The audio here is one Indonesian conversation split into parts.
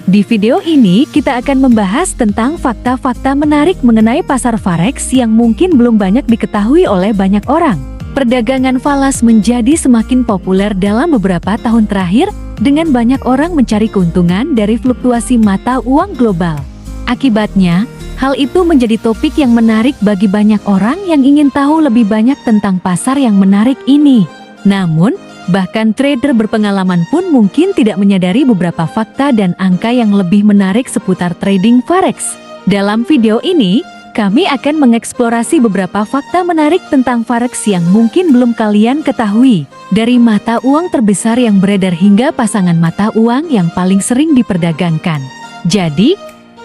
Di video ini kita akan membahas tentang fakta-fakta menarik mengenai pasar forex yang mungkin belum banyak diketahui oleh banyak orang. Perdagangan falas menjadi semakin populer dalam beberapa tahun terakhir dengan banyak orang mencari keuntungan dari fluktuasi mata uang global. Akibatnya, hal itu menjadi topik yang menarik bagi banyak orang yang ingin tahu lebih banyak tentang pasar yang menarik ini. Namun, bahkan trader berpengalaman pun mungkin tidak menyadari beberapa fakta dan angka yang lebih menarik seputar trading forex. Dalam video ini, kami akan mengeksplorasi beberapa fakta menarik tentang forex yang mungkin belum kalian ketahui. Dari mata uang terbesar yang beredar hingga pasangan mata uang yang paling sering diperdagangkan. Jadi,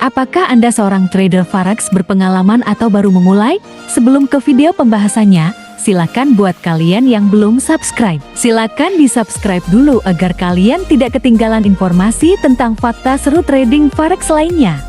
apakah Anda seorang trader forex berpengalaman atau baru memulai? Sebelum ke video pembahasannya, silakan buat kalian yang belum subscribe. Silakan di-subscribe dulu agar kalian tidak ketinggalan informasi tentang fakta seru trading forex lainnya.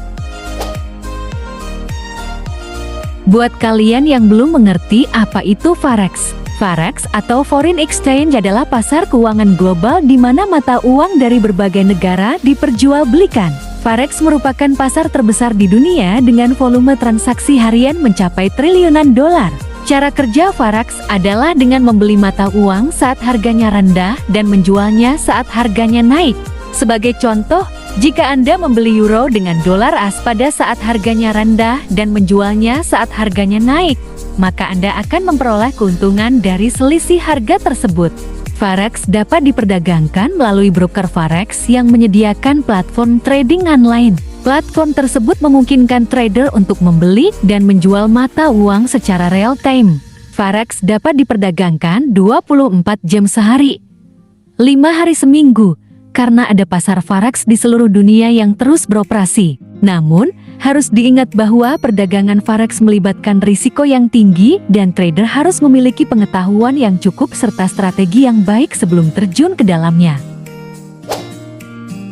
Buat kalian yang belum mengerti apa itu forex. Forex atau Foreign Exchange adalah pasar keuangan global di mana mata uang dari berbagai negara diperjualbelikan. Forex merupakan pasar terbesar di dunia dengan volume transaksi harian mencapai triliunan dolar. Cara kerja forex adalah dengan membeli mata uang saat harganya rendah dan menjualnya saat harganya naik. Sebagai contoh, jika Anda membeli euro dengan dolar AS pada saat harganya rendah dan menjualnya saat harganya naik, maka Anda akan memperoleh keuntungan dari selisih harga tersebut. Forex dapat diperdagangkan melalui broker forex yang menyediakan platform trading online. Platform tersebut memungkinkan trader untuk membeli dan menjual mata uang secara real time. Forex dapat diperdagangkan 24 jam sehari, 5 hari seminggu, karena ada pasar forex di seluruh dunia yang terus beroperasi. Namun, harus diingat bahwa perdagangan forex melibatkan risiko yang tinggi dan trader harus memiliki pengetahuan yang cukup serta strategi yang baik sebelum terjun ke dalamnya.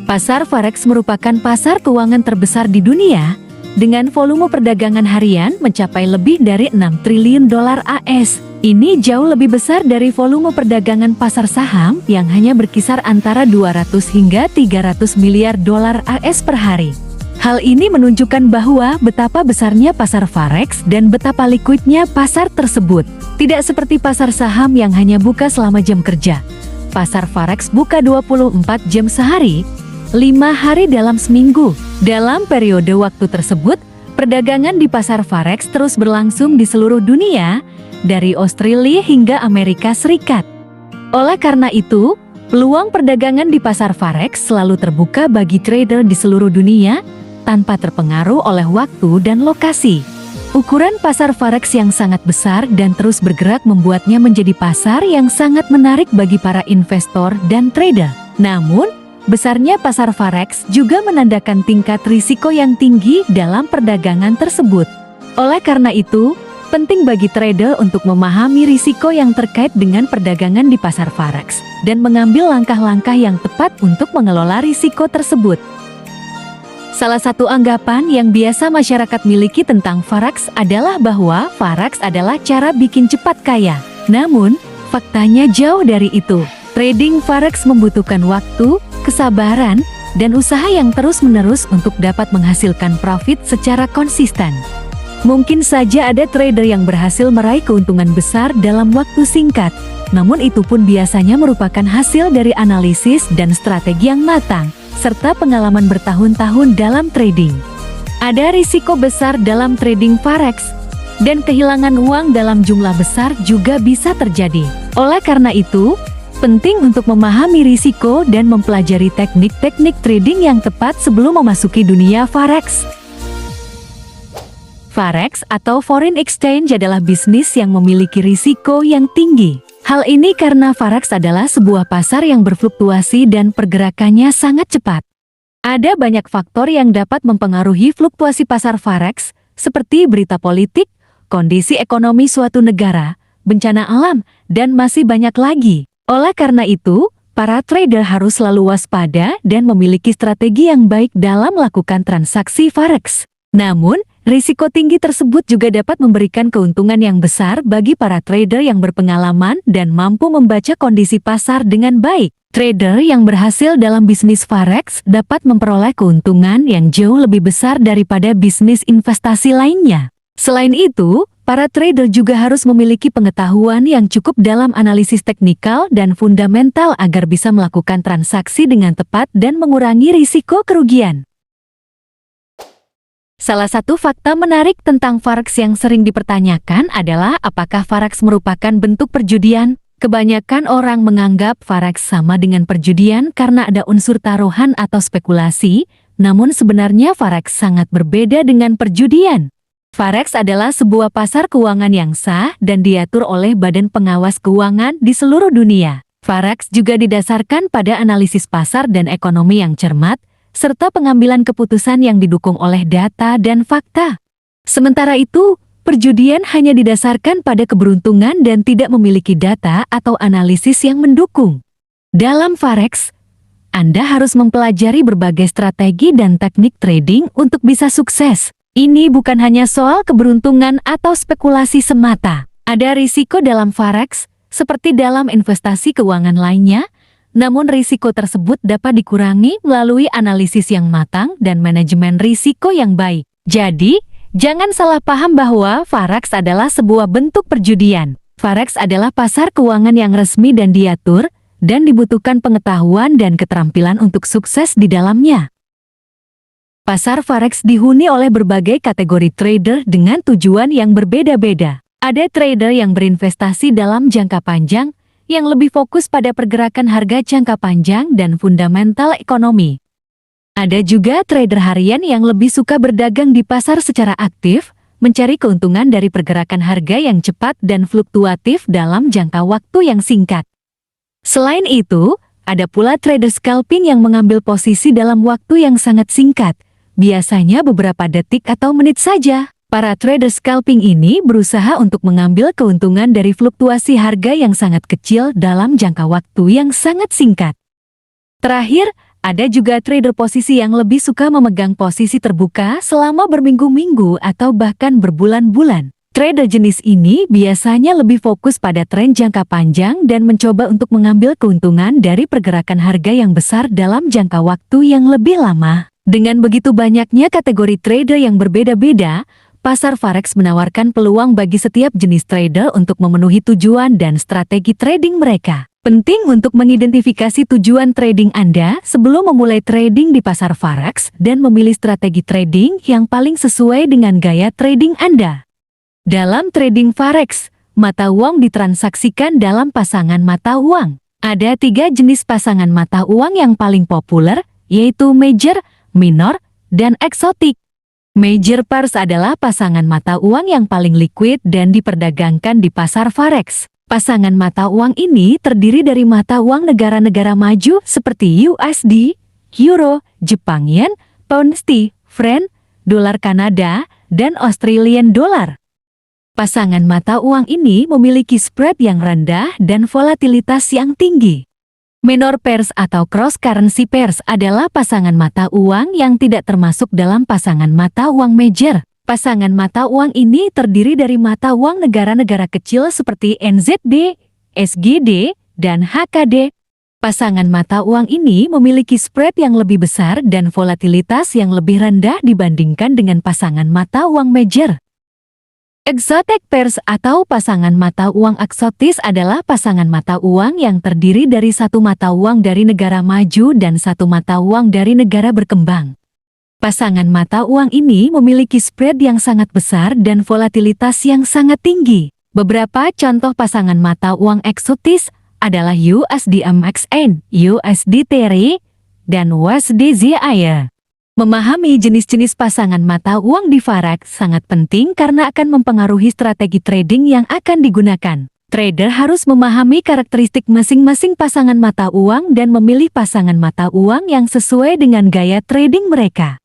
Pasar forex merupakan pasar keuangan terbesar di dunia, dengan volume perdagangan harian mencapai lebih dari 6 triliun dolar AS. Ini jauh lebih besar dari volume perdagangan pasar saham yang hanya berkisar antara 200 hingga 300 miliar dolar AS per hari. Hal ini menunjukkan bahwa betapa besarnya pasar forex dan betapa liquidnya pasar tersebut. Tidak seperti pasar saham yang hanya buka selama jam kerja. Pasar forex buka 24 jam sehari, 5 hari dalam seminggu. Dalam periode waktu tersebut, perdagangan di pasar forex terus berlangsung di seluruh dunia, dari Australia hingga Amerika Serikat. Oleh karena itu, peluang perdagangan di pasar forex selalu terbuka bagi trader di seluruh dunia, tanpa terpengaruh oleh waktu dan lokasi. Ukuran pasar forex yang sangat besar dan terus bergerak membuatnya menjadi pasar yang sangat menarik bagi para investor dan trader. Namun, besarnya pasar forex juga menandakan tingkat risiko yang tinggi dalam perdagangan tersebut. Oleh karena itu, penting bagi trader untuk memahami risiko yang terkait dengan perdagangan di pasar forex dan mengambil langkah-langkah yang tepat untuk mengelola risiko tersebut. Salah satu anggapan yang biasa masyarakat miliki tentang forex adalah bahwa forex adalah cara bikin cepat kaya. Namun, faktanya jauh dari itu. Trading forex membutuhkan waktu, kesabaran, dan usaha yang terus-menerus untuk dapat menghasilkan profit secara konsisten. Mungkin saja ada trader yang berhasil meraih keuntungan besar dalam waktu singkat, namun itu pun biasanya merupakan hasil dari analisis dan strategi yang matang, serta pengalaman bertahun-tahun dalam trading. Ada risiko besar dalam trading forex, dan kehilangan uang dalam jumlah besar juga bisa terjadi. Oleh karena itu, penting untuk memahami risiko dan mempelajari teknik-teknik trading yang tepat sebelum memasuki dunia forex. Forex atau Foreign Exchange adalah bisnis yang memiliki risiko yang tinggi. Hal ini karena forex adalah sebuah pasar yang berfluktuasi dan pergerakannya sangat cepat. Ada banyak faktor yang dapat mempengaruhi fluktuasi pasar forex, seperti berita politik, kondisi ekonomi suatu negara, bencana alam, dan masih banyak lagi. Oleh karena itu, para trader harus selalu waspada dan memiliki strategi yang baik dalam melakukan transaksi forex. Namun, risiko tinggi tersebut juga dapat memberikan keuntungan yang besar bagi para trader yang berpengalaman dan mampu membaca kondisi pasar dengan baik. Trader yang berhasil dalam bisnis forex dapat memperoleh keuntungan yang jauh lebih besar daripada bisnis investasi lainnya. Selain itu, para trader juga harus memiliki pengetahuan yang cukup dalam analisis teknikal dan fundamental agar bisa melakukan transaksi dengan tepat dan mengurangi risiko kerugian. Salah satu fakta menarik tentang forex yang sering dipertanyakan adalah apakah forex merupakan bentuk perjudian? Kebanyakan orang menganggap forex sama dengan perjudian karena ada unsur taruhan atau spekulasi, namun sebenarnya forex sangat berbeda dengan perjudian. Forex adalah sebuah pasar keuangan yang sah dan diatur oleh Badan Pengawas Keuangan di seluruh dunia. Forex juga didasarkan pada analisis pasar dan ekonomi yang cermat, serta pengambilan keputusan yang didukung oleh data dan fakta. Sementara itu, perjudian hanya didasarkan pada keberuntungan dan tidak memiliki data atau analisis yang mendukung. Dalam forex, Anda harus mempelajari berbagai strategi dan teknik trading untuk bisa sukses. Ini bukan hanya soal keberuntungan atau spekulasi semata. Ada risiko dalam forex, seperti dalam investasi keuangan lainnya, namun risiko tersebut dapat dikurangi melalui analisis yang matang dan manajemen risiko yang baik. Jadi, jangan salah paham bahwa forex adalah sebuah bentuk perjudian. Forex adalah pasar keuangan yang resmi dan diatur, dan dibutuhkan pengetahuan dan keterampilan untuk sukses di dalamnya. Pasar forex dihuni oleh berbagai kategori trader dengan tujuan yang berbeda-beda. Ada trader yang berinvestasi dalam jangka panjang, yang lebih fokus pada pergerakan harga jangka panjang dan fundamental ekonomi. Ada juga trader harian yang lebih suka berdagang di pasar secara aktif, mencari keuntungan dari pergerakan harga yang cepat dan fluktuatif dalam jangka waktu yang singkat. Selain itu, ada pula trader scalping yang mengambil posisi dalam waktu yang sangat singkat, biasanya beberapa detik atau menit saja. Para trader scalping ini berusaha untuk mengambil keuntungan dari fluktuasi harga yang sangat kecil dalam jangka waktu yang sangat singkat. Terakhir, ada juga trader posisi yang lebih suka memegang posisi terbuka selama berminggu-minggu atau bahkan berbulan-bulan. Trader jenis ini biasanya lebih fokus pada tren jangka panjang dan mencoba untuk mengambil keuntungan dari pergerakan harga yang besar dalam jangka waktu yang lebih lama. Dengan begitu banyaknya kategori trader yang berbeda-beda, pasar forex menawarkan peluang bagi setiap jenis trader untuk memenuhi tujuan dan strategi trading mereka. Penting untuk mengidentifikasi tujuan trading Anda sebelum memulai trading di pasar forex dan memilih strategi trading yang paling sesuai dengan gaya trading Anda. Dalam trading forex, mata uang ditransaksikan dalam pasangan mata uang. Ada 3 jenis pasangan mata uang yang paling populer, yaitu major, minor, dan eksotik. Major pairs adalah pasangan mata uang yang paling liquid dan diperdagangkan di pasar forex. Pasangan mata uang ini terdiri dari mata uang negara-negara maju seperti USD, Euro, Jepang Yen, Pound Sterling, Franc, dolar Kanada, dan Australian Dollar. Pasangan mata uang ini memiliki spread yang rendah dan volatilitas yang tinggi. Minor pairs atau cross currency pairs adalah pasangan mata uang yang tidak termasuk dalam pasangan mata uang major. Pasangan mata uang ini terdiri dari mata uang negara-negara kecil seperti NZD, SGD, dan HKD. Pasangan mata uang ini memiliki spread yang lebih besar dan volatilitas yang lebih rendah dibandingkan dengan pasangan mata uang major. Exotic pairs atau pasangan mata uang eksotis adalah pasangan mata uang yang terdiri dari satu mata uang dari negara maju dan satu mata uang dari negara berkembang. Pasangan mata uang ini memiliki spread yang sangat besar dan volatilitas yang sangat tinggi. Beberapa contoh pasangan mata uang eksotis adalah USD MXN, USD TR, dan USD ZIR. Memahami jenis-jenis pasangan mata uang di forex sangat penting karena akan mempengaruhi strategi trading yang akan digunakan. Trader harus memahami karakteristik masing-masing pasangan mata uang dan memilih pasangan mata uang yang sesuai dengan gaya trading mereka.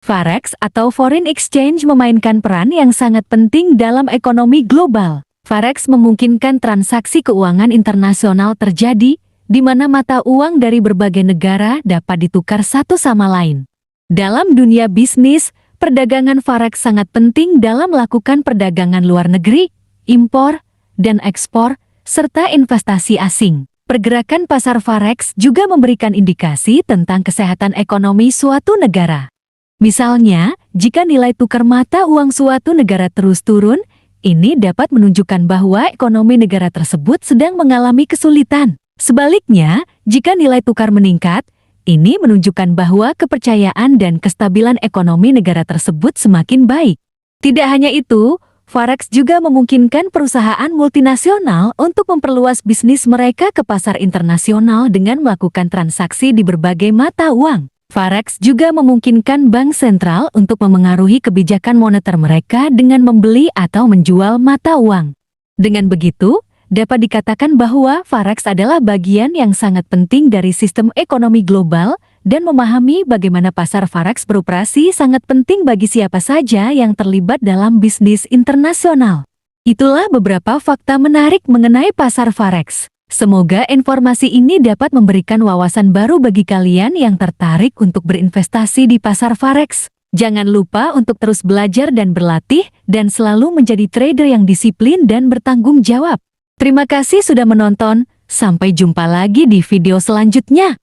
Forex atau foreign exchange memainkan peran yang sangat penting dalam ekonomi global. Forex memungkinkan transaksi keuangan internasional terjadi, di mana mata uang dari berbagai negara dapat ditukar satu sama lain. Dalam dunia bisnis, perdagangan forex sangat penting dalam melakukan perdagangan luar negeri, impor, dan ekspor, serta investasi asing. Pergerakan pasar forex juga memberikan indikasi tentang kesehatan ekonomi suatu negara. Misalnya, jika nilai tukar mata uang suatu negara terus turun, ini dapat menunjukkan bahwa ekonomi negara tersebut sedang mengalami kesulitan. Sebaliknya, jika nilai tukar meningkat, ini menunjukkan bahwa kepercayaan dan kestabilan ekonomi negara tersebut semakin baik. Tidak hanya itu, forex juga memungkinkan perusahaan multinasional untuk memperluas bisnis mereka ke pasar internasional dengan melakukan transaksi di berbagai mata uang. Forex juga memungkinkan bank sentral untuk memengaruhi kebijakan moneter mereka dengan membeli atau menjual mata uang. Dengan begitu, dapat dikatakan bahwa forex adalah bagian yang sangat penting dari sistem ekonomi global, dan memahami bagaimana pasar forex beroperasi sangat penting bagi siapa saja yang terlibat dalam bisnis internasional. Itulah beberapa fakta menarik mengenai pasar forex. Semoga informasi ini dapat memberikan wawasan baru bagi kalian yang tertarik untuk berinvestasi di pasar forex. Jangan lupa untuk terus belajar dan berlatih, dan selalu menjadi trader yang disiplin dan bertanggung jawab. Terima kasih sudah menonton, sampai jumpa lagi di video selanjutnya.